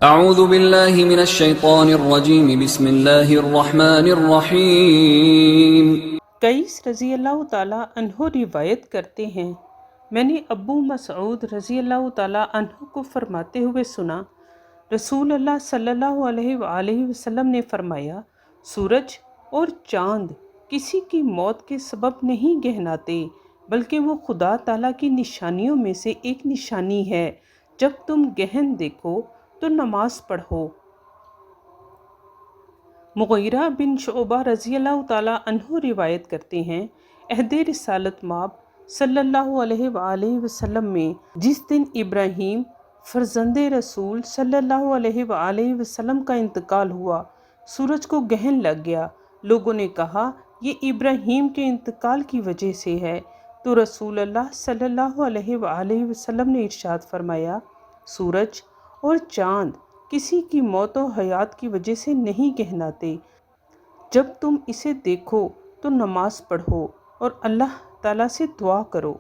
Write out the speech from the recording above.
اعوذ باللہ من الشیطان الرجیم بسم اللہ الرحمن الرحیم۔ قیس رضی اللہ تعالیٰ عنہ روایت کرتے ہیں، میں نے ابو مسعود رضی اللہ تعالیٰ عنہ کو فرماتے ہوئے سنا، رسول اللہ صلی اللہ علیہ وآلہ وسلم نے فرمایا، سورج اور چاند کسی کی موت کے سبب نہیں گہناتے، بلکہ وہ خدا تعالیٰ کی نشانیوں میں سے ایک نشانی ہے۔ جب تم گہن دیکھو تو نماز پڑھو۔ مغیرہ بن شعبہ رضی اللہ تعالیٰ عنہ روایت کرتے ہیں، عہد رسالت مآب صلی اللہ علیہ وآلہ وسلم میں جس دن ابراہیم فرزند رسول صلی اللہ علیہ وآلہ وسلم کا انتقال ہوا، سورج کو گہن لگ گیا۔ لوگوں نے کہا یہ ابراہیم کے انتقال کی وجہ سے ہے، تو رسول اللہ صلی اللہ علیہ وآلہ وسلم نے ارشاد فرمایا، سورج اور چاند کسی کی موت و حیات کی وجہ سے نہیں گہناتے۔ جب تم اسے دیکھو تو نماز پڑھو اور اللہ تعالیٰ سے دعا کرو۔